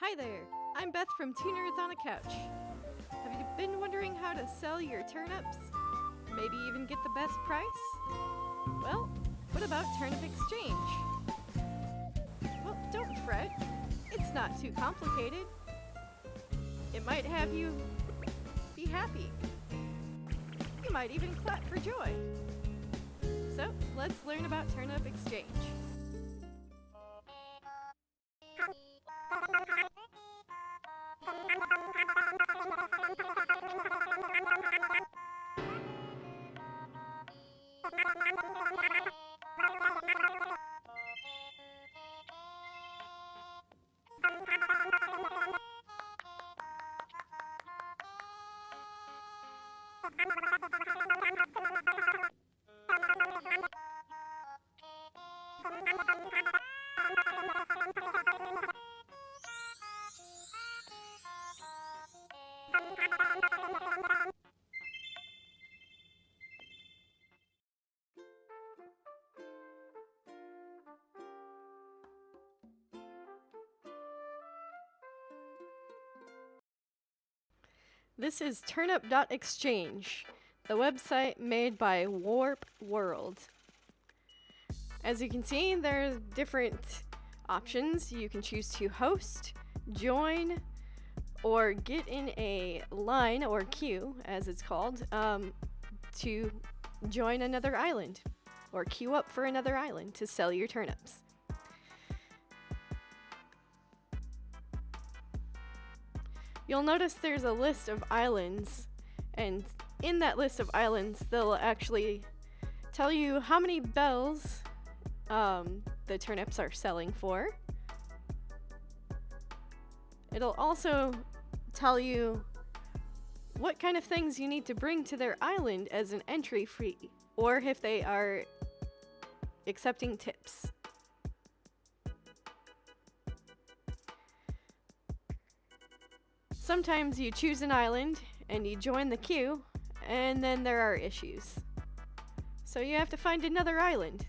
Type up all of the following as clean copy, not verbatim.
Hi there, I'm Beth from Two Nerds on a Couch. Have you been wondering how to sell your turnips? Maybe even get the best price? Well, what about Turnip Exchange? Well, don't fret, it's not too complicated. It might have you be happy. You might even clap for joy. So, let's learn about Turnip Exchange. This is Turnip.Exchange, the website made by Warp World. As you can see, there are different options. You can choose to host, join, or get in a line, or queue, as it's called, to join another island, or queue up for another island to sell your turnips. You'll notice there's a list of islands, and in that list of islands, they'll actually tell you how many bells the turnips are selling for. It'll also tell you what kind of things you need to bring to their island as an entry fee, or if they are accepting tips. Sometimes you choose an island and you join the queue, and then there are issues. So you have to find another island.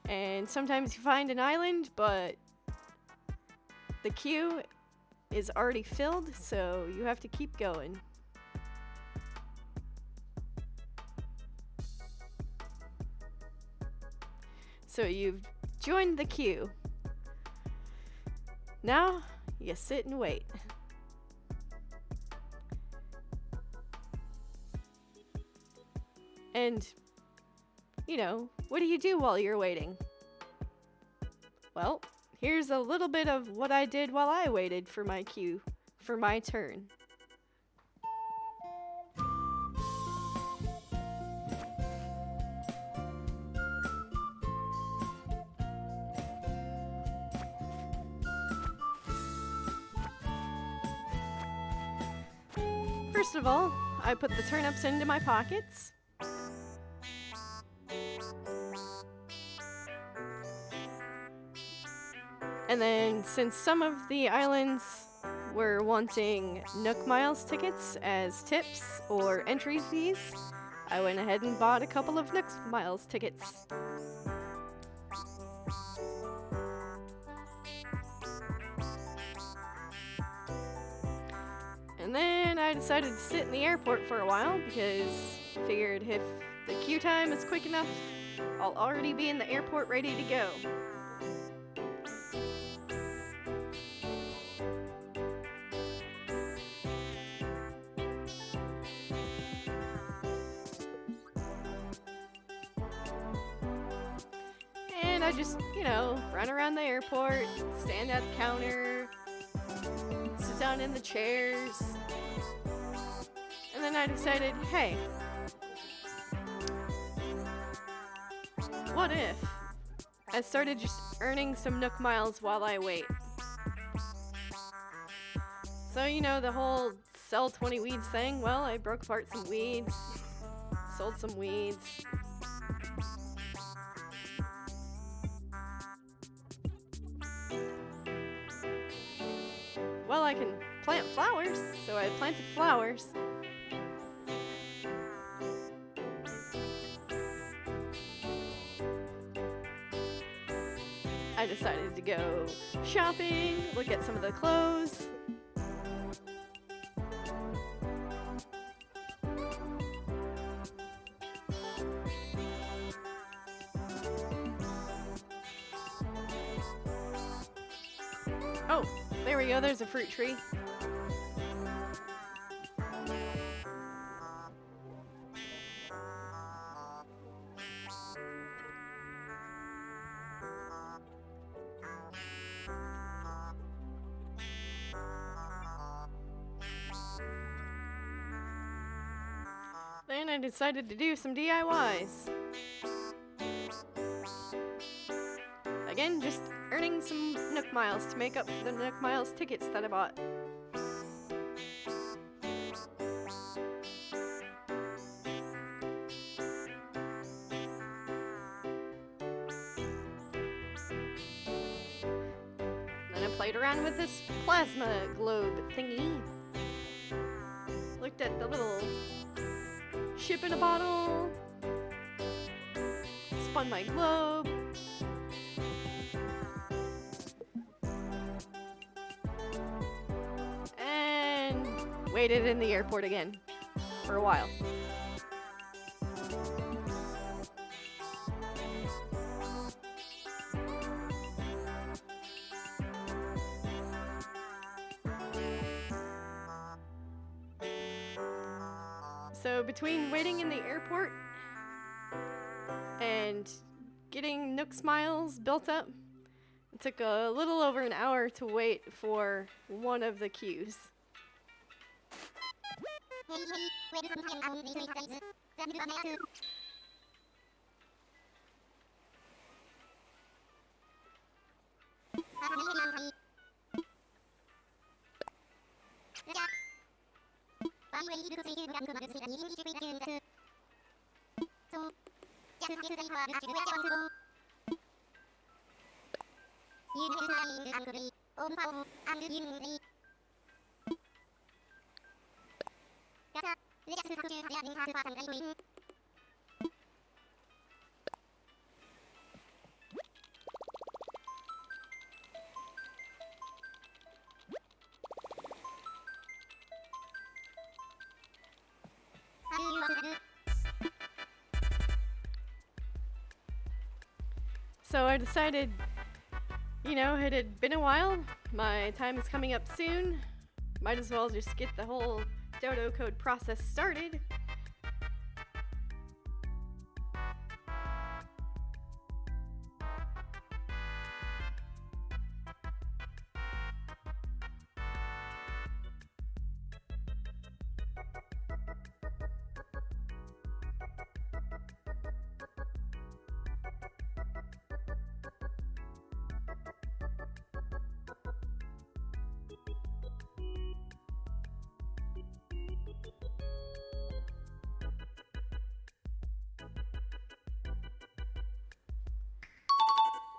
And sometimes you find an island, but the queue is already filled, so you have to keep going. So you've joined the queue. Now, you sit and wait. And, you know, what do you do while you're waiting? Well, here's a little bit of what I did while I waited for my queue, for my turn. First of all, I put the turnips into my pockets. And then, since some of the islands were wanting Nook Miles tickets as tips or entry fees, I went ahead and bought a couple of Nook Miles tickets. And then I decided to sit in the airport for a while because I figured if the queue time is quick enough, I'll already be in the airport ready to go. And I just, run around the airport, stand at the counter, sit down in the chairs, and then I decided, hey, what if I started just earning some Nook Miles while I wait? So, the whole sell 20 weeds thing, well, I broke apart some weeds, sold some weeds. Well, I can plant flowers, so I planted flowers. I decided to go shopping, look at some of the clothes. Oh, there we go, there's a fruit tree. Then I decided to do some DIYs. Again, just earning some Nook Miles to make up for the Nook Miles tickets that I bought. Then I played around with this plasma globe thingy. Looked at the little ship in a bottle. Spun my globe. And waited in the airport again for a while. So between waiting in the airport and getting Nook Miles built up, it took a little over an hour to wait for one of the queues. So I decided, it had been a while, my time is coming up soon, might as well just get the whole dodo code process started.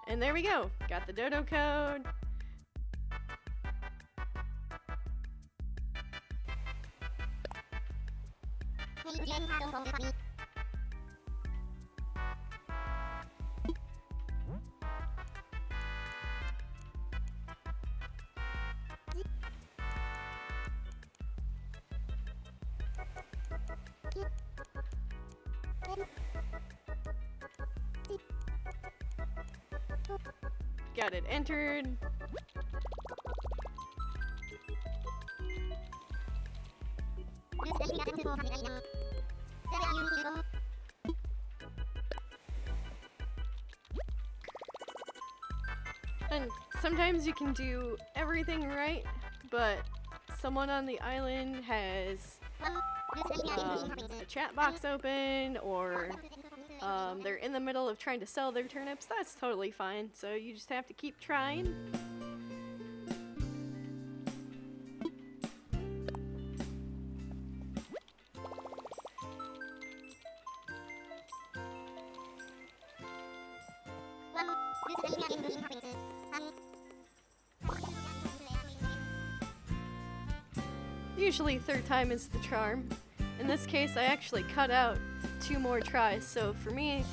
And there we go, got the dodo code. Got it entered. And sometimes you can do everything right, but someone on the island has a chat box open, or they're in the middle of trying to sell their turnips. That's totally fine, so you just have to keep trying. Usually third time is the charm. In this case, I actually cut out 2 more tries, so for me,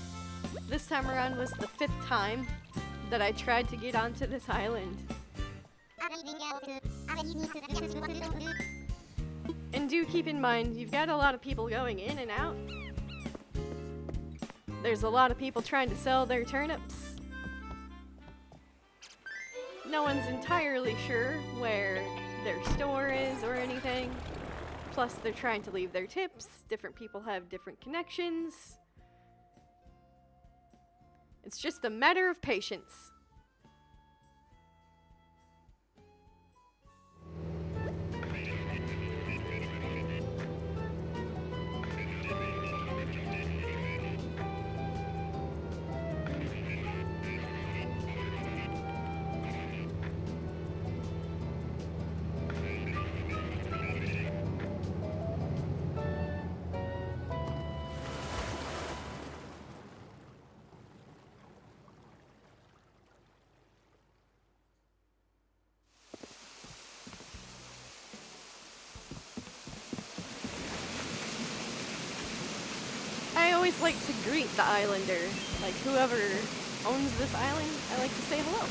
this time around was the 5th time. that I tried to get onto this island. And do keep in mind, you've got a lot of people going in and out. There's a lot of people trying to sell their turnips. No one's entirely sure where their store is or anything. Plus, they're trying to leave their tips. Different people have different connections. It's just a matter of patience. I always like to greet the islander, like whoever owns this island, I like to say hello.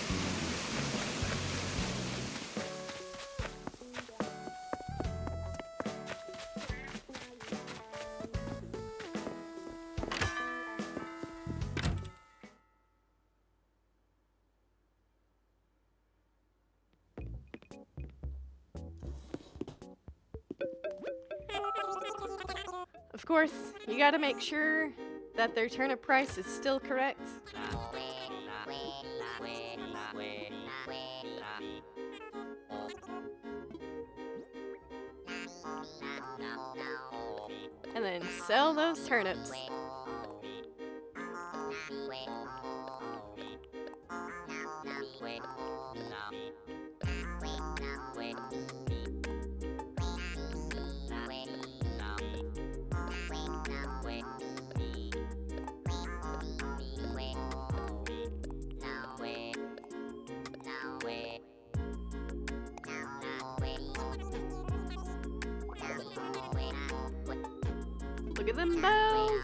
Of course, you gotta make sure that their turnip price is still correct. And then sell those turnips. Look at them bells!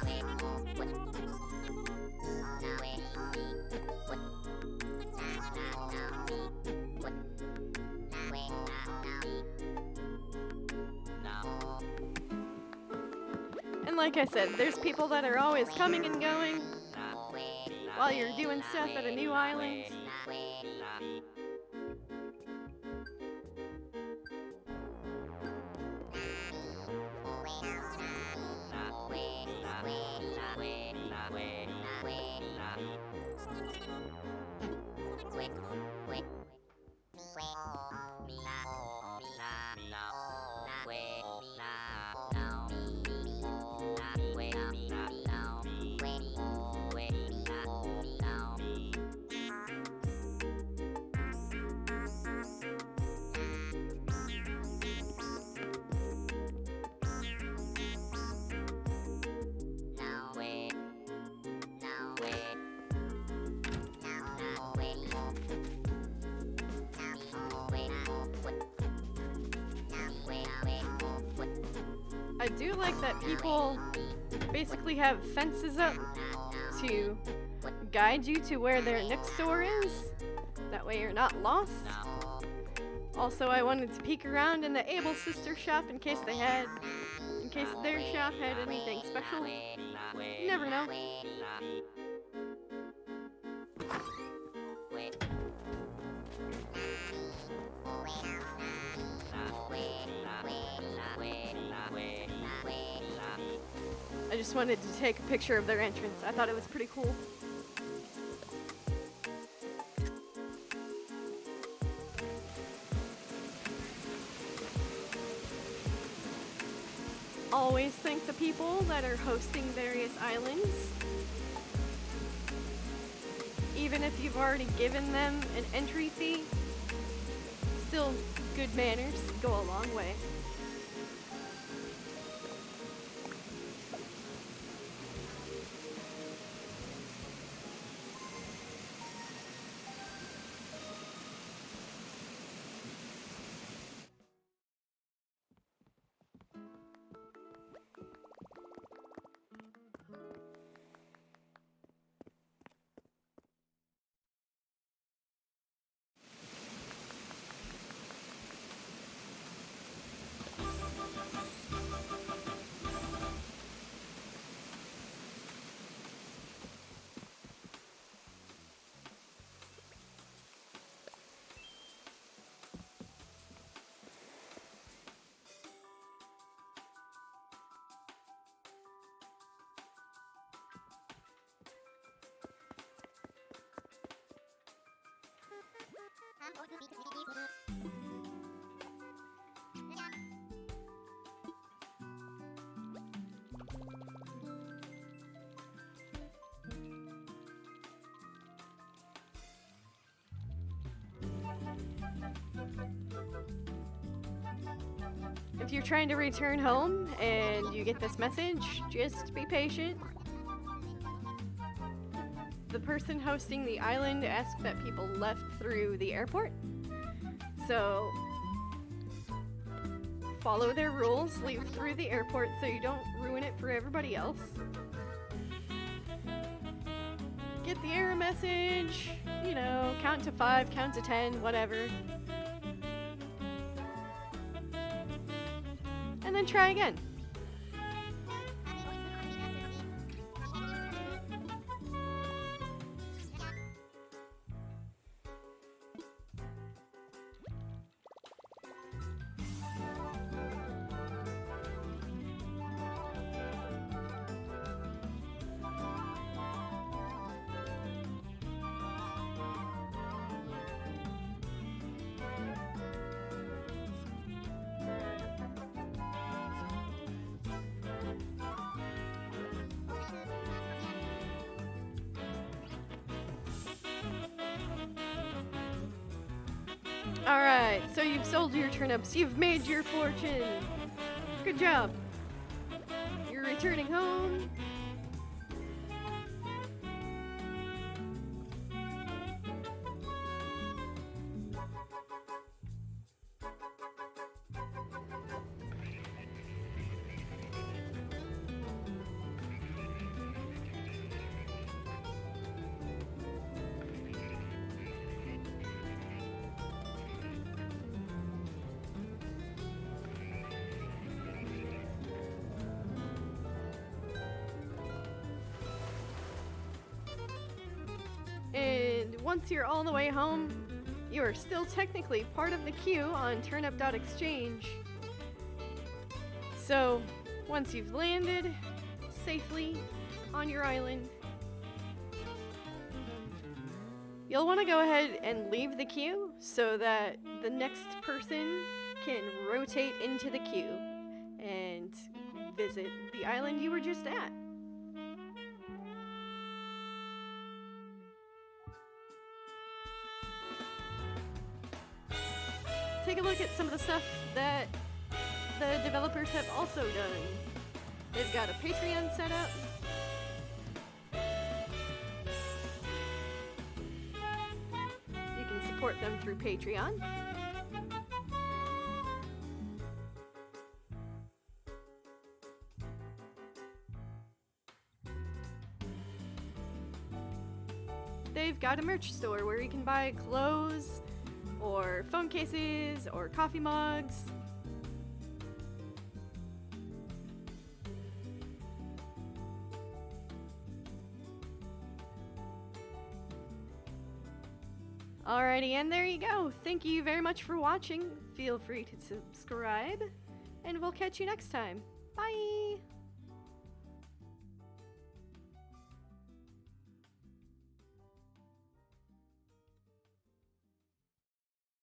And like I said, there's people that are always coming and going while you're doing stuff at a new island. I do like that people basically have fences up to guide you to where their Nook store is. That way you're not lost. Also, I wanted to peek around in the Abel sister shop in case their shop had anything special. You never know. I just wanted to take a picture of their entrance. I thought it was pretty cool. Always thank the people that are hosting various islands. Even if you've already given them an entry fee, still good manners go a long way. if you're trying to return home and you get this message, just be patient. The person hosting the island asked that people left through the airport. So follow their rules, leave through the airport so you don't ruin it for everybody else. Get the error message, you know, count to 5, count to 10, whatever. And then try again. Alright, so you've sold your turnips, you've made your fortune. Good job. You're returning home. And once you're all the way home, you are still technically part of the queue on Turnip Exchange. So, once you've landed safely on your island, you'll want to go ahead and leave the queue so that the next person can rotate into the queue and visit the island you were just at. Take a look at some of the stuff that the developers have also done. They've got a Patreon set up. You can support them through Patreon. They've got a merch store where you can buy clothes, or phone cases, or coffee mugs. Alrighty, and there you go. Thank you very much for watching. Feel free to subscribe, and we'll catch you next time. Bye!